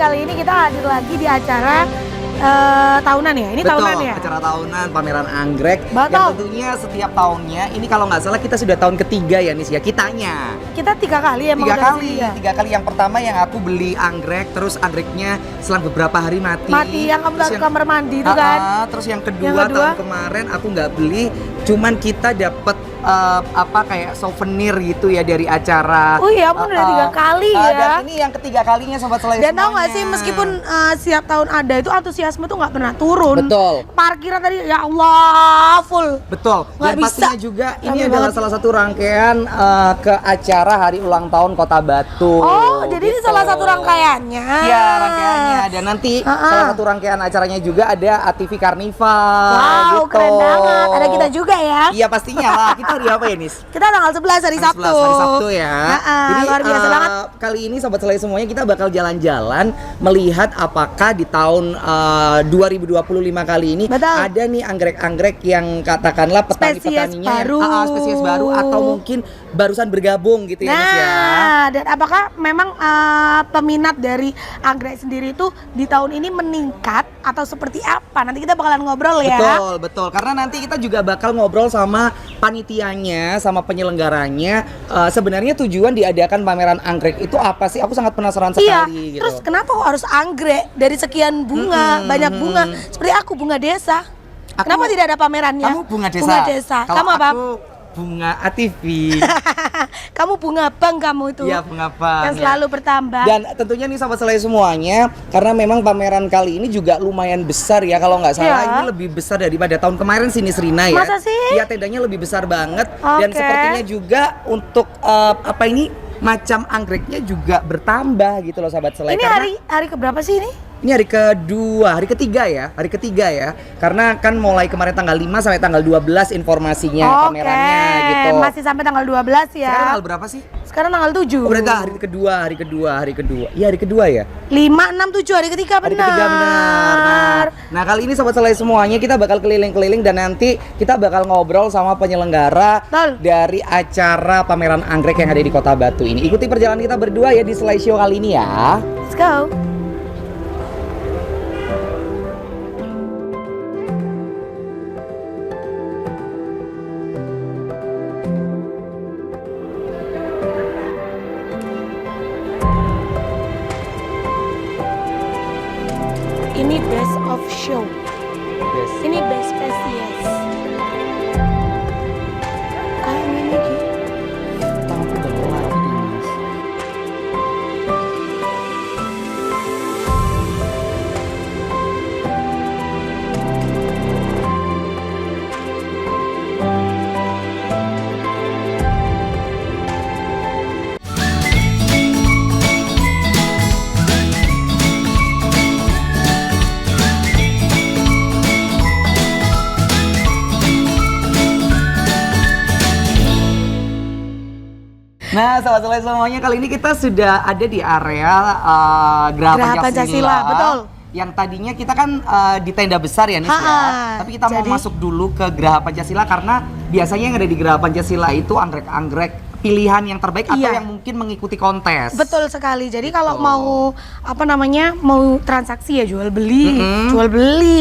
kali ini kita hadir lagi di acara tahunan ya? Ini betul, tahunan ya? Acara tahunan pameran anggrek. Betul. Yang tentunya setiap tahunnya, ini kalau nggak salah kita sudah tahun ketiga ya Nis ya, kitanya. Kita 3 kali emang udah kesini ya? 3 kali. Yang pertama yang aku beli anggrek, terus anggreknya selang beberapa hari mati. Mati, yang kamu taruh ke kamar mandi itu kan? Terus yang kedua tahun kemarin aku nggak beli, cuman kita dapet kayak souvenir gitu ya dari acara. Oh iya, ampun udah 3 kali ya. Dan ini yang ketiga kalinya Sobat Selai Dan semuanya. tahu nggak sih, meskipun setiap tahun ada itu antusiasme tuh nggak pernah turun. Betul. Parkiran tadi ya Allah full. Betul. Nggak Dan bisa. pastinya juga ini Rame adalah banget. salah satu rangkaian ke acara hari ulang tahun Kota Batu. Oh, jadi ini salah satu rangkaiannya. Iya, rangkaiannya. Dan nanti salah satu rangkaian acaranya juga ada ATV Carnival. Wow, gitu. keren banget. Ada kita juga ya. Iya, pastinya lah. Kita hari apa ya, Nis? Kita tanggal 11 hari Sabtu. Hari Sabtu ya. Jadi luar biasa banget. Kali ini Sobat Selai semuanya kita bakal jalan-jalan melihat apakah di tahun 2025 kali ini Betul. ada nih anggrek-anggrek yang katakanlah petani-petaninya baru. spesies baru atau mungkin barusan bergabung gitu ya Nis ya. Dan apakah memang peminat dari anggrek sendiri itu di tahun ini meningkat atau seperti apa? Nanti kita bakalan ngobrol ya. Betul. Karena nanti kita juga bakal ngobrol sama panitianya, sama penyelenggaranya. Sebenarnya tujuan diadakan pameran anggrek itu apa sih? Aku sangat penasaran sekali. Gitu. Terus kenapa kok harus anggrek dari sekian bunga, banyak bunga? Seperti aku bunga desa. Kenapa tidak ada pamerannya? Kamu bunga desa. Bunga desa. Kalau Kamu apa? Aku bunga ATV. Kamu bunga bang kamu itu. Iya, bunga bang. Yang selalu bertambah. Dan tentunya nih Sobat Selai semuanya, karena memang pameran kali ini juga lumayan besar ya, kalau nggak salah ini lebih besar daripada tahun kemarin sih Nis Rina ya. Masa sih? Iya, tendanya lebih besar banget. Dan sepertinya juga untuk macam anggreknya juga bertambah gitu loh Sobat Selai. Ini hari keberapa sih ini? Ini hari ketiga ya. Karena kan mulai kemarin tanggal 5 sampai tanggal 12 informasinya pamerannya gitu. Masih sampai tanggal 12 ya. Sekarang tanggal berapa sih? Sekarang tanggal 7. Oh, berarti hari kedua. Iya, hari kedua ya. 5, 6, 7 hari ketiga benar. Hari ketiga benar. Nah, kali ini Sobat Selai semuanya kita bakal keliling-keliling dan nanti kita bakal ngobrol sama penyelenggara dari acara pameran anggrek yang ada di Kota Batu ini. Ikuti perjalanan kita berdua ya di Selai Show kali ini ya. Let's go. Ini best of show. Ini best spesies. Kayak gini Ki. Nah, Sobat Selai semuanya, kali ini kita sudah ada di area Geraha Pancasila. Betul. Yang tadinya kita kan di tenda besar ya Nis ya. Tapi kita mau masuk dulu ke Geraha Pancasila karena biasanya yang ada di Geraha Pancasila itu anggrek-anggrek pilihan yang terbaik atau yang mungkin mengikuti kontes. Betul sekali. Jadi kalau mau mau transaksi ya jual beli.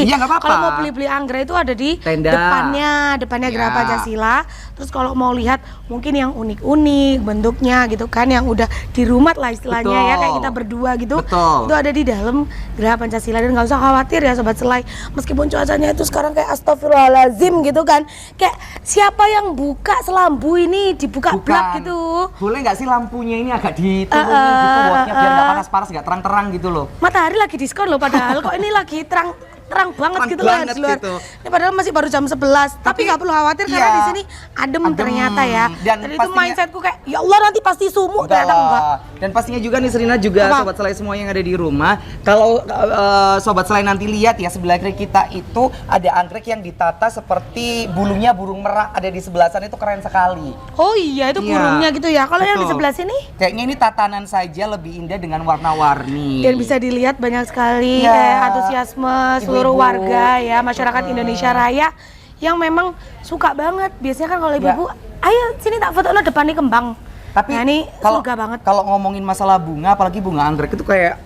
Iya, nggak apa-apa. Kalau mau beli anggrek itu ada di tenda. depannya Geraha Pancasila. Terus kalau mau lihat mungkin yang unik-unik bentuknya gitu kan, yang udah di rumah lah istilahnya ya, kayak kita berdua gitu. Itu ada di dalam Geraha Pancasila. Dan nggak usah khawatir ya Sobat Selai, meskipun cuacanya itu sekarang kayak astagfirullahalazim gitu kan, kayak siapa yang buka selambu ini dibuka blak gitu. Boleh nggak sih lampunya ini agak diturunin gitu wattnya biar nggak panas-panas, nggak terang-terang gitu loh. Matahari lagi diskon loh padahal kok ini lagi terang banget gitu lah di luar. Ini padahal masih baru jam 11. Tapi nggak perlu khawatir karena di sini adem ternyata ya. Dan itu mindsetku kayak ya Allah nanti pasti sumuk, ternyata enggak. Dan pastinya juga nih Serina juga Sobat Selai semua yang ada di rumah, kalau Sobat Selai nanti lihat ya sebelah kiri kita itu ada anggrek yang ditata seperti bulunya burung merak ada di sebelah sana, itu keren sekali. Oh iya, itu burungnya gitu ya. Kalau yang di sebelah sini kayaknya ini tatanan saja lebih indah dengan warna-warni. Dan bisa dilihat banyak sekali antusiasme seluruh warga ya, masyarakat Indonesia Raya yang memang suka banget. Biasanya kan kalau ibu-ibu, ayo sini tak foto lo depan nih kembang. Tapi nah, ini kalau surga banget. Kalau ngomongin masalah bunga, apalagi bunga anggrek itu kayak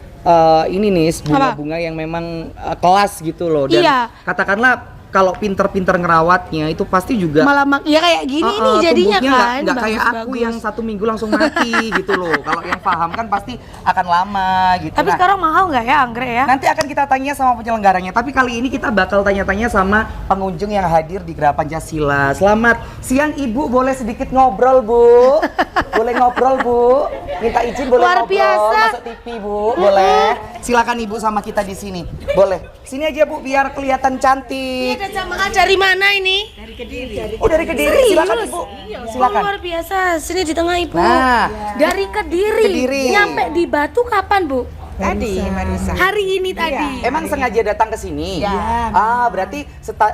ini nih bunga-bunga yang memang kelas gitu loh. Dan katakanlah kalau pinter-pinter ngerawatnya itu pasti juga malah ya kayak gini nih jadinya kan nggak kayak aku yang 1 minggu langsung mati gitu loh. Kalau yang paham kan pasti akan lama gitu. Tapi sekarang mahal nggak ya anggrek ya? Nanti akan kita tanya sama penyelenggaranya. Tapi kali ini kita bakal tanya-tanya sama pengunjung yang hadir di Geraha Pancasila. Selamat siang Ibu, boleh sedikit ngobrol Bu? Boleh ngobrol Bu? Minta izin boleh Luar ngobrol biasa. masuk TV Bu? Boleh? Silakan Ibu sama kita di sini. Boleh. Sini aja Bu biar kelihatan cantik. Ada jamaah dari mana ini? Dari Kediri. Oh dari Kediri, silakan Ibu. Silakan. Luar biasa, sini di tengah Ibu. Nah, dari Kediri. Nyampe di Batu kapan Bu? Tadi barusan. Hari ini tadi. emang sengaja datang ke sini? Ya. Berarti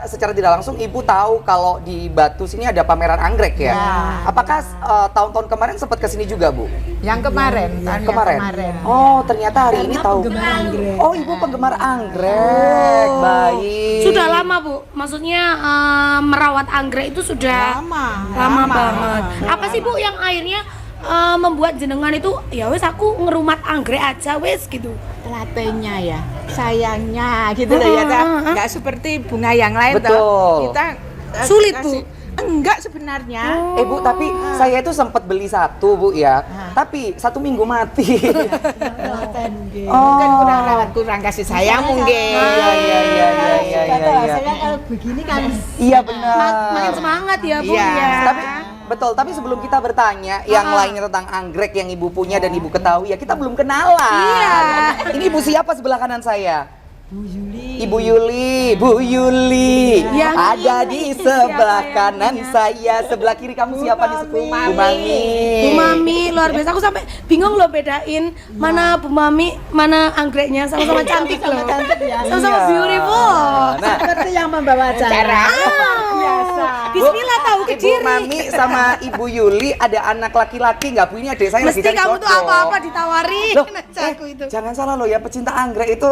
secara tidak langsung Ibu tahu kalau di Batu sini ada pameran anggrek ya? Apakah tahun-tahun kemarin sempat ke sini juga, Bu? Yang kemarin, tahun yang Kemarin. Oh, ternyata hari ini tahu. Oh, Ibu penggemar anggrek. Baik. Sudah lama Bu, maksudnya merawat anggrek itu sudah lama banget. Apa sih Bu yang akhirnya membuat jenengan itu ya wes aku ngerumat anggrek aja wes gitu? telatennya ya, sayangnya gitu loh ya, nggak seperti bunga yang lain Betul. toh. Kita Sulit, Bu? Enggak sebenarnya. Bu, tapi saya itu sempat beli 1 Bu ya. Tapi 1 minggu mati. Mungkin kurang rawat, kurang kasih sayang mungkin. Iya. Hasilnya kalau begini kan Iya benar. Makin semangat ya Bu Iya. ya. Tapi sebelum kita bertanya yang lainnya tentang anggrek yang Ibu punya dan Ibu ketahui ya kita belum kenalan. Iya. Ini Ibu siapa sebelah kanan saya? Ibu Yuli, Bu Yuli. Yang Ada ini di siapa sebelah yang kanan punya? saya, sebelah kiri kamu siapa nih? Bu Mami. Bu Mami luar biasa, aku sampai bingung loh bedain mana Bu Mami, mana anggreknya, sama-sama cantik loh. Sama-sama Iya. beautiful. Nah, seperti yang membawa acara. Biasa. Bismillah tahu Ibu keciri. Mami sama Ibu Yuli ada anak laki-laki nggak Bu? Ini adik saya lagi Mesti cari kamu tuh jodoh. apa-apa ditawarin Loh, aku itu. jangan salah loh ya, pecinta anggrek itu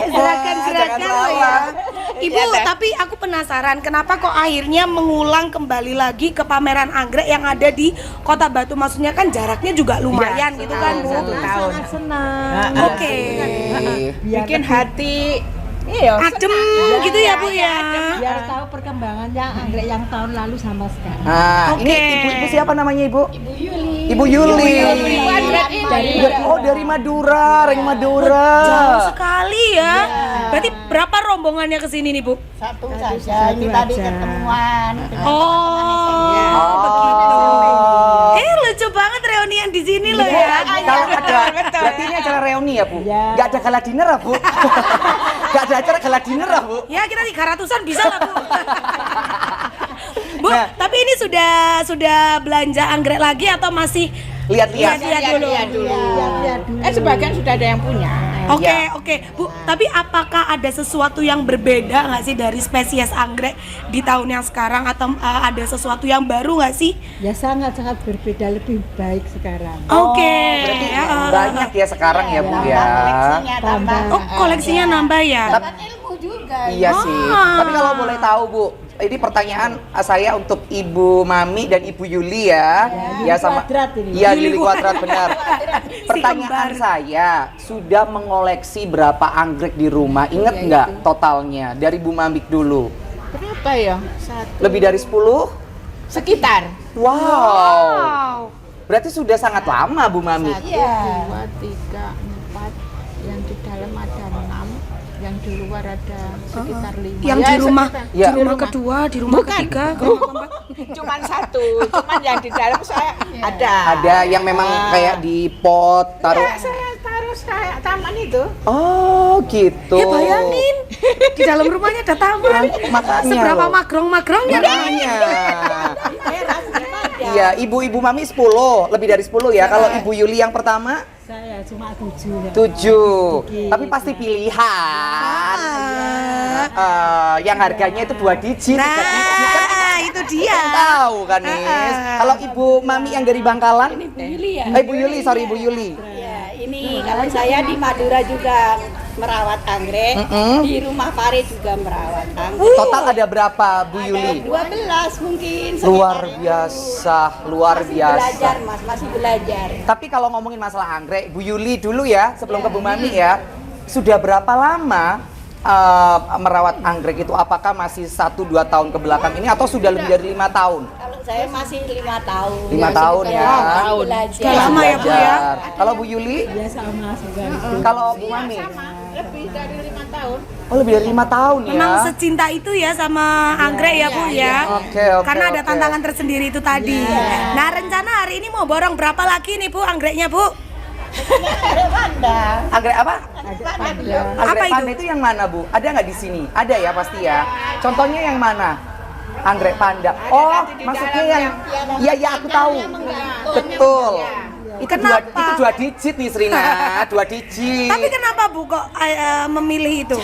Gerakan-gerakan jangan loh ya. salah. Ibu, tapi aku penasaran kenapa kok akhirnya mengulang kembali lagi ke pameran anggrek yang ada di Kota Batu. Maksudnya kan jaraknya juga lumayan gitu kan, Bu. 1 tahun. Senang. Oke. Bikin hati Adem gitu ya, Bu ya. Biar tahu perkembangannya anggrek yang tahun lalu sama sekarang. Nah, Oke. ini ibu siapa namanya Ibu? Ibu Yuli. Dari Madura, dari Madura. Jauh sekali ya. Berarti berapa rombongannya ke sini nih, Bu? Satu saja, ini tadi ketemuan. Oh, begitu. Lucu banget reunian di sini loh ya. Kalau ada, berarti ini acara reuni ya Bu? Gak ada gala dinner ya Bu? Gak ada acara gala dinner ya Bu? Ya kita 300-an bisa lah Bu. Bu, Nah. tapi ini sudah belanja anggrek lagi atau masih Lihat-lihat. lihat dulu? sebagian sudah ada yang punya. Oke, Bu. Tapi apakah ada sesuatu yang berbeda nggak sih dari spesies anggrek di tahun yang sekarang atau ada sesuatu yang baru nggak sih? Ya sangat-sangat berbeda, lebih baik sekarang. Oke. Berarti banyak ya sekarang ya Bu ya? Tambah. Oh, koleksinya nambah ya? Iya sih. Tapi kalau boleh tahu Bu, ini pertanyaan saya untuk Ibu Mami dan Ibu Yuli ya. Yuli Kuadrat ini. Iya, Yuli Kuadrat benar. Pertanyaan saya, sudah mengoleksi berapa anggrek di rumah? Ingat nggak totalnya? Dari Bu Mamik dulu. Berapa ya? Lebih dari 10? Sekitar. Wow. Berarti sudah sangat lama Bu Mami. 1, 2, 3, 4. Yang di dalam ada 6. Yang di luar ada sekitar 5. Yang di rumah, Ya. di rumah kedua, di rumah ketiga, ke rumah keempat. Cuman 1, cuman yang di dalam saya ada. Ada yang memang kayak di pot taruh. Ya, saya taruh kayak taman itu. Oh, gitu. Ya bayangin, di dalam rumahnya ada taman. Makanya Seberapa loh. magrong-magrongnya? Makanya. Iya, ibu-ibu Mami 10, lebih dari 10 ya. Kalau Ibu Yuli yang pertama Saya cuma 7 ya. 7. Sedikit. Tapi pasti pilihan. Yang harganya itu 2 digit, 3 digit. Nah, itu dia. Tahu kan, Nis? Kalau Ibu Mami yang dari Bangkalan? Ibu Yuli ya? Ibu Yuli, sorry Ibu Yuli. Ya, ini kalau saya di Madura juga merawat anggrek. Di rumah Pare juga merawat anggrek. Total ada berapa Bu Yuli? 12 mungkin. Luar sekitar itu. biasa, luar Masih biasa. belajar Mas, masih belajar. Tapi kalau ngomongin masalah anggrek, Bu Yuli dulu ya, sebelum ke Bu Mami ya, sudah berapa lama merawat anggrek itu? Apakah masih 1-2 tahun ke belakang ini atau sudah lebih dari 5 tahun? Kalau saya masih 5 tahun. 5 tahun ya. Belajar. Sudah lama ya, Bu, ya? Belajar. Kalau Bu Yuli? Ya sama juga. Kalau Bu Mami? Lebih dari 5 tahun. Oh, lebih dari 5 tahun ya. Memang secinta itu ya sama anggrek ya Bu ya. Oke, Karena ada oke. tantangan tersendiri itu tadi. Nah rencana hari ini mau borong berapa lagi nih Bu anggreknya Bu? Anggrek apa? Apa Anggrek itu? panda itu yang mana Bu? Ada nggak di sini? Ada ya pasti ya. Contohnya yang mana? Anggrek panda. Oh, maksudnya yang iya aku tahu. Betul. Itu Kenapa? dua digit nih Srina, 2 digit. Tapi kenapa Bu kok memilih itu?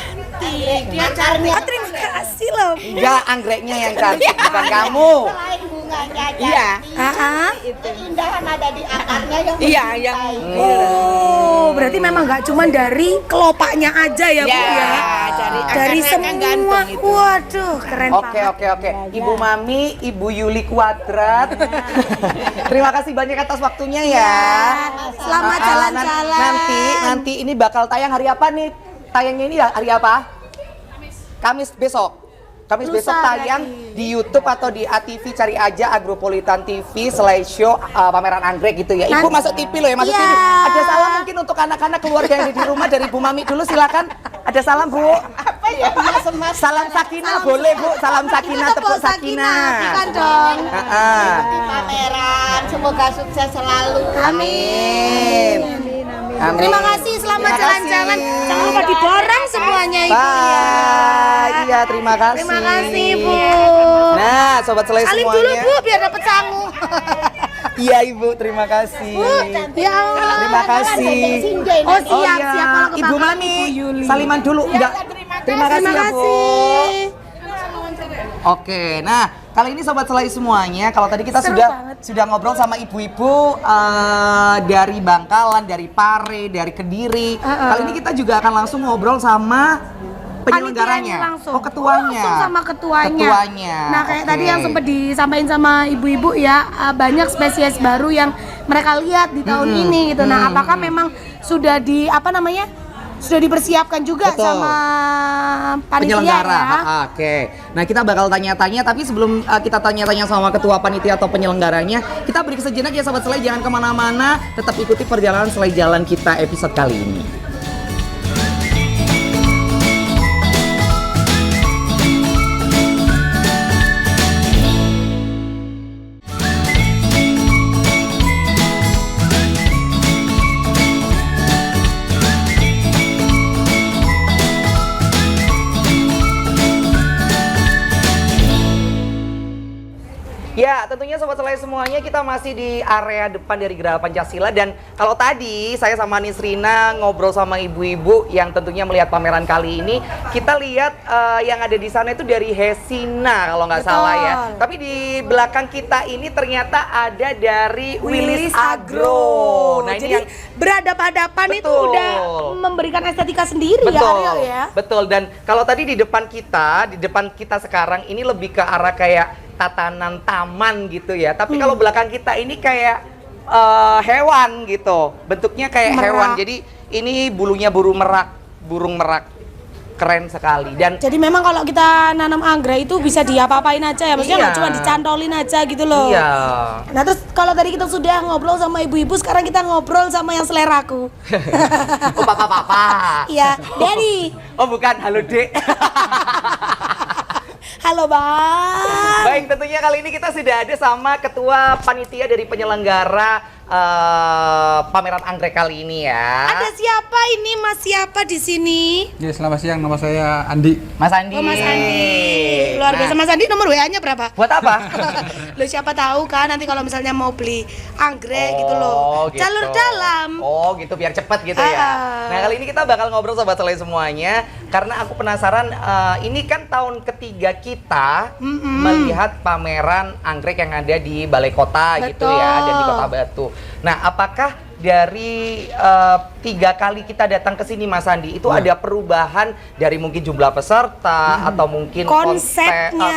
Dia caranya Terima kasih loh. Enggak, anggreknya yang cantik, bukan kamu. selain bunganya Iya. itu keindahan ada di akarnya yang Iya, yang Oh, berarti memang nggak cuma dari kelopaknya aja ya Bu ya. Dari akarnya semua. gantung itu. Waduh, keren Oke, banget. oke. Ibu Mami, Ibu Yuli Kuadrat. Terima kasih banyak atas waktunya ya. Selamat jalan-jalan. Nanti ini bakal tayang hari apa nih? Tayangnya ini hari apa? Kamis besok. Kamis Lusa besok tayang di YouTube atau di ATV, cari aja Agropolitan TV /show pameran anggrek gitu ya. Ibu masuk TV loh ya, masuk Iya. TV. Ada salam mungkin untuk anak-anak keluarga yang ada di rumah dari Bu Mami dulu, silakan. Ada salam Bu. apa ya Salam sakinah boleh Bu, salam sakinah, tepuk sakinah. Bukan dong. di pameran, semoga sukses selalu. Amin. Amin. Terima kasih, selamat Terima kasih. jalan-jalan. Jangan lupa diborong semuanya Ibu ya. Bye. Iya, terima kasih. Terima kasih Bu. Nah, sobat selai Salim semuanya. dulu Bu biar dapat sangu. Iya Ibu, terima kasih. Ya Allah. Terima kasih. Oh siap, iya. siap kalau Ibu kebakaran Mami, Ibu Yuli. saliman dulu. Enggak. Terima kasih Terima ya Bu. kasih. Oke, nah kali ini sobat selai semuanya, kalau tadi kita Seru sudah ngobrol sama ibu-ibu dari Bangkalan, dari Pare, dari Kediri. Kali ini kita juga akan langsung ngobrol sama penyelenggaranya. Panitianya langsung. Oh, ketuanya. Langsung sama ketuanya. Ketuanya. Nah, kayak Oke. tadi yang sempat disampaikan sama ibu-ibu ya, banyak spesies baru yang mereka lihat di tahun ini gitu. Nah, apakah memang sudah sudah dipersiapkan juga Betul. sama panitia Penyelenggara. ya? Oke. Nah, kita bakal tanya-tanya, tapi sebelum kita tanya-tanya sama ketua panitia atau penyelenggaranya, kita break sejenak ya sobat selai, jangan kemana-mana, tetap ikuti perjalanan selai jalan kita episode kali ini. Ya, tentunya sobat selai semuanya, kita masih di area depan dari Geraha Pancasila. Dan kalau tadi saya sama Nisrina ngobrol sama ibu-ibu yang tentunya melihat pameran kali ini, kita lihat yang ada di sana itu dari Hesina kalau nggak salah ya. Tapi di belakang kita ini ternyata ada dari Willis Agro. Nah, ini jadi yang berhadapan-hadapan itu Betul. udah memberikan estetika sendiri ya betul, Aryo ya. betul. Dan kalau tadi di depan kita sekarang ini lebih ke arah kayak tatanan taman gitu ya. Tapi kalau belakang kita ini kayak hewan gitu. Bentuknya kayak Merak. hewan. Jadi ini bulunya burung merak. Keren sekali. Dan Jadi memang kalau kita nanam anggrek itu bisa diapa-apain aja ya, maksudnya nggak Iya. cuma dicantolin aja gitu loh. iya. Nah terus kalau tadi kita sudah ngobrol sama ibu-ibu, sekarang kita ngobrol sama yang seleraku. Oh, papa. Iya, Daddy. Oh, bukan. Halo, Dek. Halo Bang. Baik, tentunya kali ini kita sudah ada sama ketua panitia dari penyelenggara pameran anggrek kali ini ya. Ada siapa ini? Mas siapa di sini? Ya, selamat siang, nama saya Andi. Mas Andi. Oh Mas Andi. Luar Nah, biasa. Mas Andi nomor WA-nya berapa? Buat apa? Lo siapa tahu kan nanti kalau misalnya mau beli anggrek gitu loh. gitu. Jalur dalam. Oh gitu, biar cepet gitu ya. Nah kali ini kita bakal ngobrol sobat selai semuanya, karena aku penasaran, ini kan tahun ketiga kita melihat pameran anggrek yang ada di Balai Kota gitu ya, dan di Betul. Kota Batu. Nah, apakah dari 3 kali kita datang ke sini Mas Andi itu ada perubahan dari mungkin jumlah peserta atau mungkin konsepnya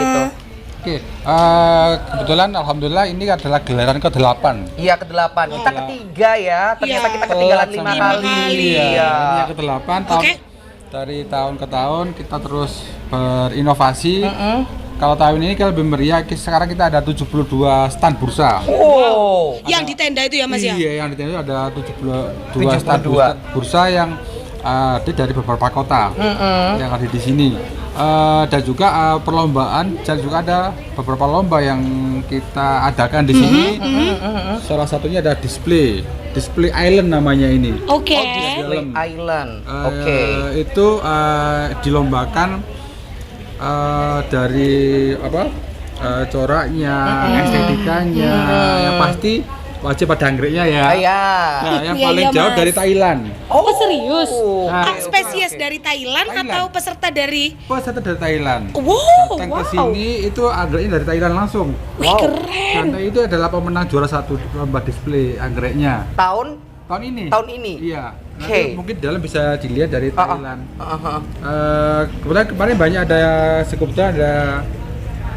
gitu? Oke, kebetulan alhamdulillah ini adalah gelaran ke-8. Iya, ke-8. Kita ketiga ya. Ternyata kita ketinggalan 5 kali. Iya, ini yang ke-8 tahun. Dari tahun ke tahun kita terus berinovasi. Kalau tahun ini kita lebih meriah, sekarang kita ada 72 stand bursa. Oh, yang di tenda itu ya Mas ya? Iya, yang di tenda itu ada 72 stand bursa yang ada dari beberapa kota yang ada di sini. Dan juga perlombaan, dan juga ada beberapa lomba yang kita adakan di sini. Salah satunya ada display island namanya ini. Oke. Display island. Itu dilombakan dari coraknya, estetikanya, yang pasti wajib ada anggreknya ya. Nah, yang paling jauh dari Thailand. Oh, serius? Nah, spesies dari Thailand atau peserta dari? Peserta dari Thailand. Wow, Datang ke sini itu anggreknya dari Thailand langsung. Wih, keren. Karena itu adalah pemenang juara 1 lomba display anggreknya. Tahun ini. Iya. Nanti mungkin dalam bisa dilihat dari Thailand. Kebetulan kemarin banyak ada ada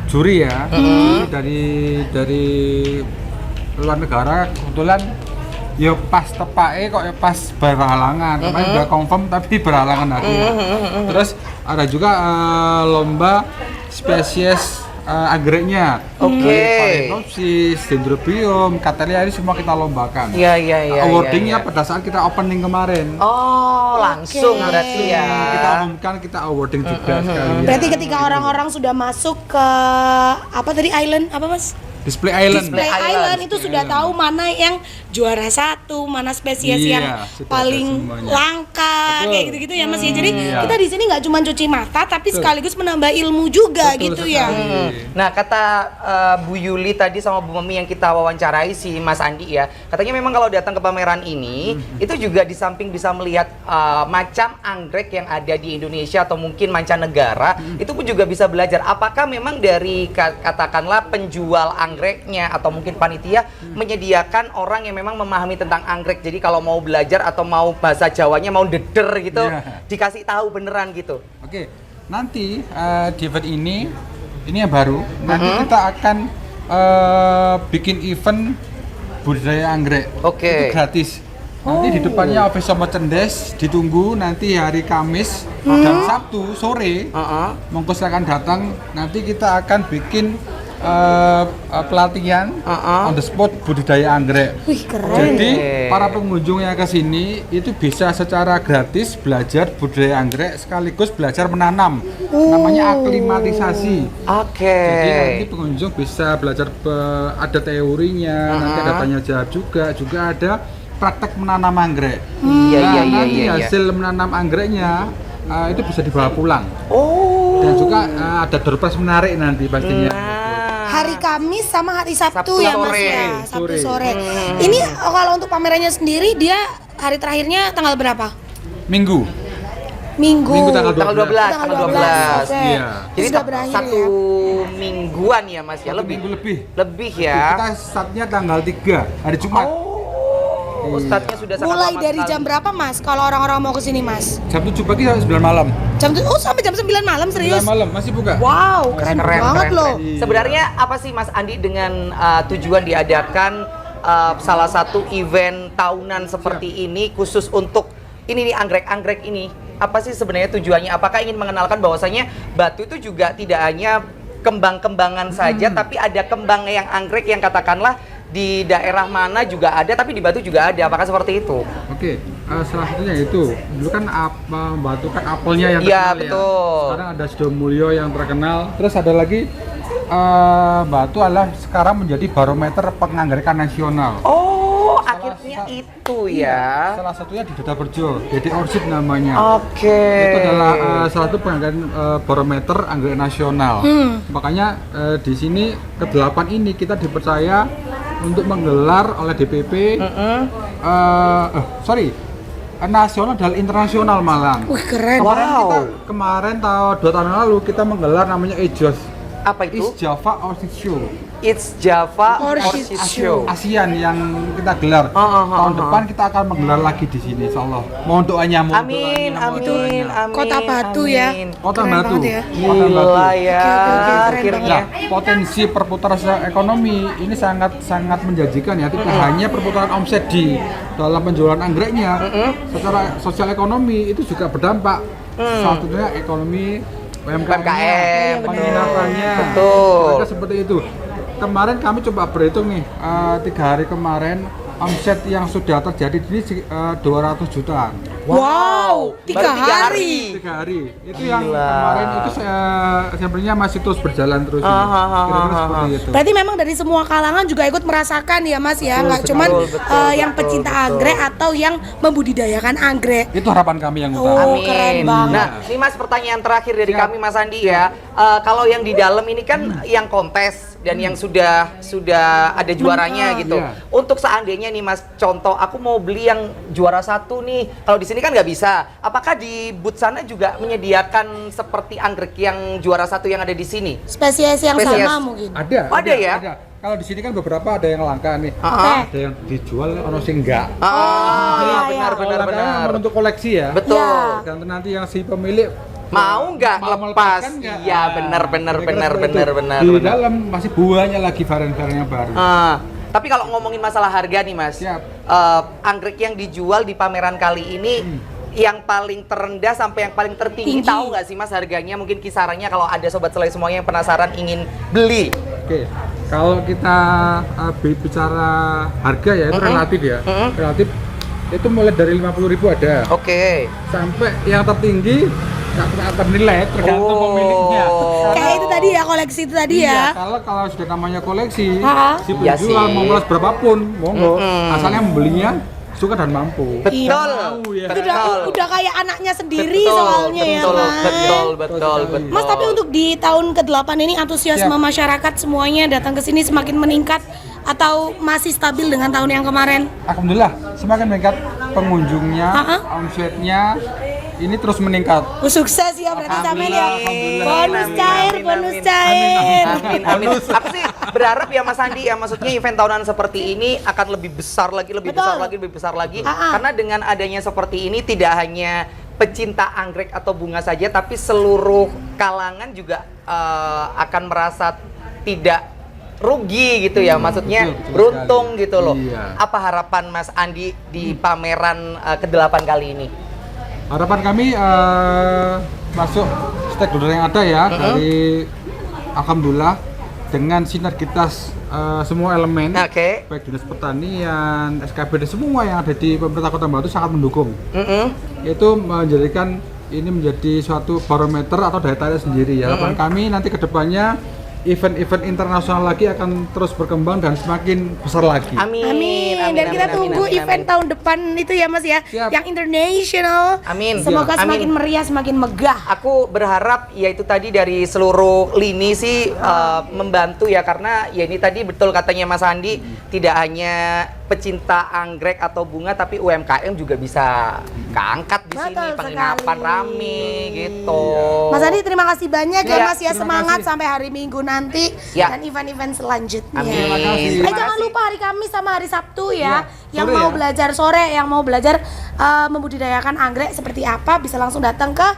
juri ya. Juri dari luar negara, kebetulan ya pas tepake kok ya pas berhalangan. Kemarin udah confirm tapi berhalangan lagi. Terus ada juga lomba spesies anggreknya. Phalaenopsis, Dendrobium, Cattleya ini semua kita lombakan. Iya. Awardingnya pada saat kita opening kemarin. Oh, langsung berarti ya. Kita umumkan, kita awarding juga sekalian. Berarti ketika orang-orang sudah masuk ke apa tadi island apa Mas? Display Island. Display Island itu sudah tahu mana yang juara 1, mana spesies yang paling langka, kayak gitu-gitu ya Mas ya. Jadi kita di sini nggak cuma cuci mata tapi sekaligus menambah ilmu juga gitu ya. Nah, kata Bu Yuli tadi sama Bu Memi yang kita wawancarai si Mas Andi ya, katanya memang kalau datang ke pameran ini itu juga di samping bisa melihat macam anggrek yang ada di Indonesia atau mungkin mancanegara, itu pun juga bisa belajar apakah memang dari katakanlah penjual anggreknya atau mungkin panitia menyediakan orang yang memang memahami tentang anggrek. Jadi kalau mau belajar atau mau bahasa Jawanya mau deder gitu, dikasih tahu beneran gitu. Oke. Nanti di event ini yang baru. Nanti kita akan bikin event budidaya anggrek. Itu gratis. Nanti di depannya official merchandise, ditunggu nanti hari Kamis dan Sabtu sore. Monggo silakan datang. Nanti kita akan bikin pelatihan on the spot budidaya anggrek. Wih, keren. Jadi para pengunjung yang ke sini itu bisa secara gratis belajar budidaya anggrek sekaligus belajar menanam. Namanya aklimatisasi. Jadi nanti pengunjung bisa belajar ada teorinya, nanti ada tanya jawab juga ada praktek menanam anggrek. Nanti hasil menanam anggreknya itu bisa dibawa pulang. Dan juga ada door prize menarik nanti pastinya. Hari Kamis sama hari Sabtu ya Mas ya, Sabtu sore. Ini kalau untuk pamerannya sendiri dia hari terakhirnya tanggal berapa? Minggu tanggal 12. Iya. Jadi sudah berakhir satu ya. mingguan ya Mas ya, Minggu lebih ya. Kita startnya tanggal 3 hari Jumat. Startnya sudah sangat Mulai lama dari sekali. jam berapa Mas kalau orang-orang mau ke sini Mas? Jam 7 pagi sampai 9 malam. Sampai jam 9 malam, serius? 9 malam masih buka. Wow, keren banget loh. Sebenarnya apa sih Mas Andi dengan tujuan diadakan salah satu event tahunan seperti ini khusus untuk ini nih anggrek-anggrek ini? Apa sih sebenarnya tujuannya? Apakah ingin mengenalkan bahwasanya batu itu juga tidak hanya kembang-kembangan saja, tapi ada kembang yang anggrek yang katakanlah di daerah mana juga ada, tapi di Batu juga ada. Apakah seperti itu? Oke, salah satunya itu. Dulu kan Batu kan apelnya yang terkenal betul. Sekarang ada Sidomulyo yang terkenal. Terus ada lagi Batu adalah sekarang menjadi barometer penganggerekan nasional. Akhirnya itu ya. Salah satunya di Dada Berjo, Dede Orchid namanya. Itu adalah salah satu penganggaran barometer anggrek nasional. Makanya di sini ke-8 ini kita dipercaya untuk menggelar oleh DPP nasional dan internasional malah. Wih, keren. Kemarin tahun 2 tahun lalu kita menggelar namanya EJOS. Apa itu? East Java Orchid Show. It's Java Orchid Orchid Show. Show. ASEAN yang kita gelar. Tahun depan kita akan menggelar lagi di sini, insyaallah. Mohon doanya, mohon Amin, doanya, mohon amin, doanya. amin. Kota Batu ya. amin. Kota Keren Batu. banget ya. Kota Batu. Gila ya, Oke, keren akhirnya. Nah, potensi perputaran ekonomi ini sangat menjanjikan ya. Tidak hanya perputaran omset di dalam penjualan anggreknya, secara sosial ekonomi itu juga berdampak. Salah satunya ekonomi UMKM, penginapannya. betul. Mereka seperti itu. Kemarin kami coba berhitung nih, 3 hari kemarin omset yang sudah terjadi ini 200 jutaan. Wow, 3 Baru 3 hari. 3 hari. Itu yang Gila. kemarin itu sebenarnya masih terus berjalan terus. Ini. Kira-kira seperti itu. Berarti memang dari semua kalangan juga ikut merasakan ya Mas ya, nggak cuman yang pecinta anggrek atau yang membudidayakan anggrek. Itu harapan kami yang utama. Oh, Amin. keren banget. Nah, ini Mas pertanyaan terakhir dari Siap. kami Mas Andi ya. Kalau yang di dalam ini kan yang kontes dan yang sudah ada juaranya gitu. Iya. Untuk seandainya nih Mas, contoh aku mau beli yang juara 1 nih. Kalau di sini kan nggak bisa. Apakah di booth sana juga menyediakan seperti anggrek yang juara 1 yang ada di sini? Spesies yang Spesies. sama mungkin. Ada ya? Ada. Kalau di sini kan beberapa ada yang langka nih. Oke. Ada yang dijual, ono sing enggak. Ah, iya, benar iya. benar Kalau langka benar. kan untuk koleksi ya. Betul. Iya. Dan nanti yang si pemilik Mau nggak mau lepas? melepaskan nggak? Iya, Nah, benar kira-kira seperti itu. benar. Di dalam masih banyak lagi varian-varian yang baru. Tapi kalau ngomongin masalah harga nih Mas, Siap. anggrek yang dijual di pameran kali ini yang paling terendah sampai yang paling tertinggi, Tinggi. tahu nggak sih Mas harganya? Mungkin kisarannya kalau ada sobat selai semuanya yang penasaran ingin beli. Oke, kalau kita bicara harga ya itu relatif ya. Relatif itu mulai dari 50.000 ada. Oke. Sampai yang tertinggi nggak ternilai tergantung pemiliknya. Kayak itu tadi ya, koleksi itu tadi Iya, ya. kalau sudah namanya koleksi, Ha-ha. si Iya penjual sih. mau melas berapapun, monggo. Asalnya membelinya suka dan mampu. Betul. Tahu ya. Itu udah kayak anaknya sendiri Betul, soalnya ya betul, kan. betul. Mas, tapi untuk di tahun ke-8 ini antusiasme Siap. masyarakat semuanya datang ke sini semakin meningkat atau masih stabil dengan tahun yang kemarin? Alhamdulillah, semakin meningkat pengunjungnya, Ha-ha. omsetnya ini terus meningkat. Sukses ya berarti sampean ya. Alhamdulillah. Bonus Amin, cair, amin, bonus amin. cair. Amin. Aku sih berharap ya Mas Andi ya, maksudnya event tahunan seperti ini akan lebih besar lagi, lebih Betul. besar lagi. Ah. Karena dengan adanya seperti ini tidak hanya pecinta anggrek atau bunga saja, tapi seluruh kalangan juga akan merasa tidak rugi gitu ya, maksudnya betul beruntung sekali. gitu loh. Iya. Apa harapan Mas Andi di pameran ke-8 kali ini? Harapan kami masuk stakeholder yang ada ya dari alhamdulillah dengan sinergitas semua elemen, Oke. baik dinas pertanian, SKB dan semua yang ada di pemerintah Kota Batu sangat mendukung. Itu menjadikan ini menjadi suatu barometer atau daya tarik sendiri ya. Harapan kami nanti kedepannya event-event internasional lagi akan terus berkembang dan semakin besar lagi. Amin. Dan kita tunggu event tahun depan itu ya Mas ya, Siap. yang international. Amin. Semoga Amin. semakin meriah, semakin megah. Aku berharap ya itu tadi dari seluruh lini sih membantu ya, karena ya ini tadi betul katanya Mas Andi, tidak hanya pecinta anggrek atau bunga tapi UMKM juga bisa keangkat di sini, Betul penginapan sekali. rame gitu. Mas Andi terima kasih banyak ya Iya, Mas ya, terima semangat kasih. sampai hari Minggu nanti Ya. dan event-event selanjutnya. Amin. Terima kasih. Eh Terima jangan kasih. lupa hari Kamis sama hari Sabtu ya, Iya, yang sore mau ya. belajar sore, yang mau belajar membudidayakan anggrek seperti apa bisa langsung datang ke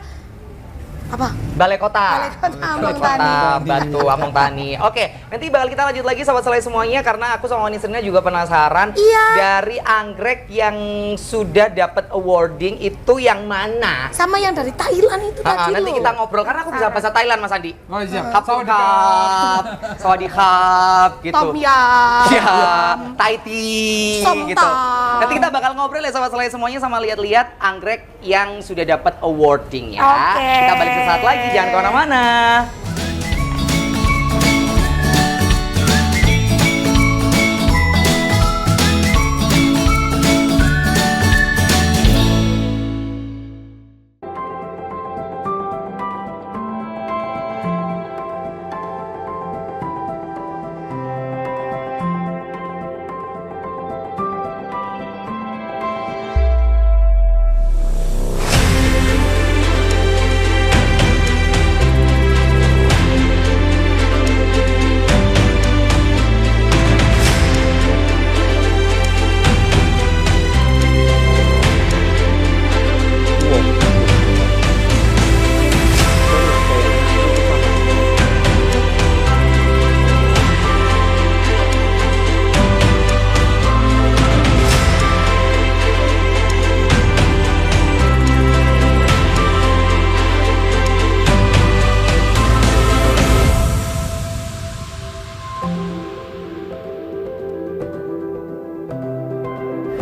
apa? Balai Kota. Balai Kota Among Tani. Batu Among Tani. Oke, nanti bakal kita lanjut lagi sahabat selai semuanya, karena aku sama Wanisrina juga penasaran Iya. dari anggrek yang sudah dapat awarding itu yang mana. Sama yang dari Thailand itu tadi Nanti loh. kita ngobrol karena aku bisa bahasa Thailand Mas Andi. Oh siap. Kapungkap, sawadikap gitu. Tom Yam. Ya, Thai tea Som gitu. tam. Nanti kita bakal ngobrol ya sahabat selai semuanya sama lihat-lihat anggrek yang sudah dapat awarding ya. Oke. Kita balik sesaat lagi, jangan kemana-mana.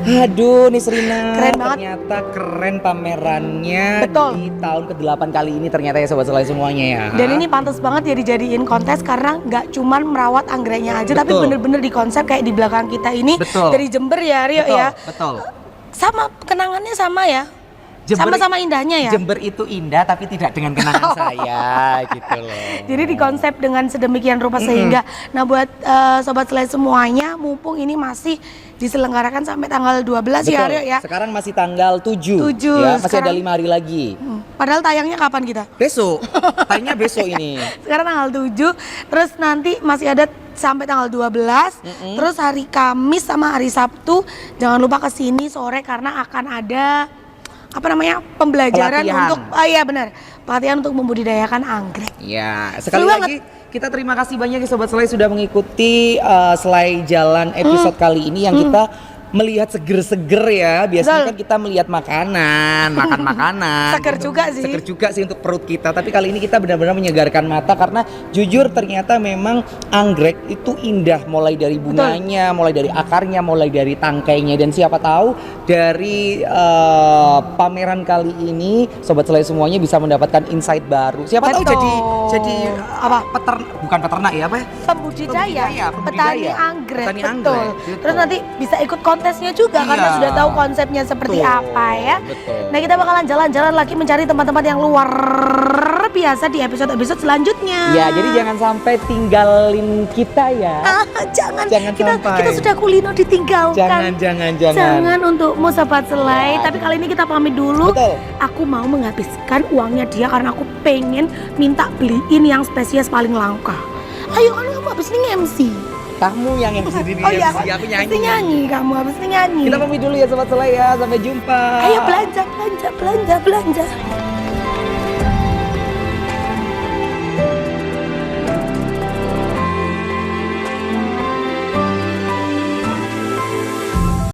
Aduh, nih Serina, Keren banget. ternyata keren pamerannya. Betul. Di tahun ke-8 kali ini ternyata ya Sobat Selai semuanya ya. Dan ini pantas banget ya dijadiin kontes karena nggak cuman merawat anggreknya aja, tapi Betul. bener-bener di konsep kayak di belakang kita ini. Betul. Dari Jember ya Rio Betul, ya. betul. Sama kenangannya sama ya. Jember- Sama-sama indahnya ya. Jember itu indah tapi tidak dengan kenangan saya gitu loh. Jadi dikonsep dengan sedemikian rupa sehingga, nah buat Sobat Selai semuanya, mumpung ini masih diselenggarakan sampai tanggal 12 ya Betul. Rio ya. Sekarang masih tanggal 7. 7, Ya, masih ada sekarang- 5 hari lagi. Padahal tayangnya kapan kita? Besok. Tayangnya besok ini. Sekarang tanggal 7, terus nanti masih ada sampai tanggal 12, terus hari Kamis sama hari Sabtu jangan lupa kesini sore karena akan ada pembelajaran Pelatihan. untuk iya benar, pelatihan untuk membudidayakan anggrek. Ya, sekali Seru lagi kita terima kasih banyak ya Sobat Selai sudah mengikuti Selai Jalan episode kali ini yang kita melihat seger-seger ya. Biasanya Betul. kan kita melihat makan makanan. Seger juga sih. Seger juga sih untuk perut kita. Tapi kali ini kita benar-benar menyegarkan mata karena jujur ternyata memang anggrek itu indah, mulai dari bunganya, mulai dari akarnya, mulai dari tangkainya, dan siapa tahu dari pameran kali ini Sobat Selai semuanya bisa mendapatkan insight baru. Siapa tahu Betul. jadi bukan peternak ya, apa ya? Pembudidaya, petani pembudidaya. anggrek, Petani betul. anggrek, gitu. Terus nanti bisa ikut kontesnya juga karena Iya. sudah tahu konsepnya seperti Betul, apa ya. betul. Nah kita bakalan jalan-jalan lagi mencari tempat-tempat yang luar biasa di episode-episode selanjutnya. Ya, jadi jangan sampai tinggalin kita ya. Jangan Jangan kita sampai. sudah kulino ditinggalkan. Jangan. Untukmu Sobat Selai. Ya. Tapi kali ini kita pamit dulu. Betul. Aku mau menghabiskan uangnya dia karena aku pengen minta beliin yang spesies paling langka. Ayo kan kamu habis ini MC. Kamu yang MC di Oh iya, aku habis nyanyi. ini nyanyi kamu habis ini nyanyi. Kita pamit dulu ya Sobat Selai ya. Sampai jumpa. Ayo belanja.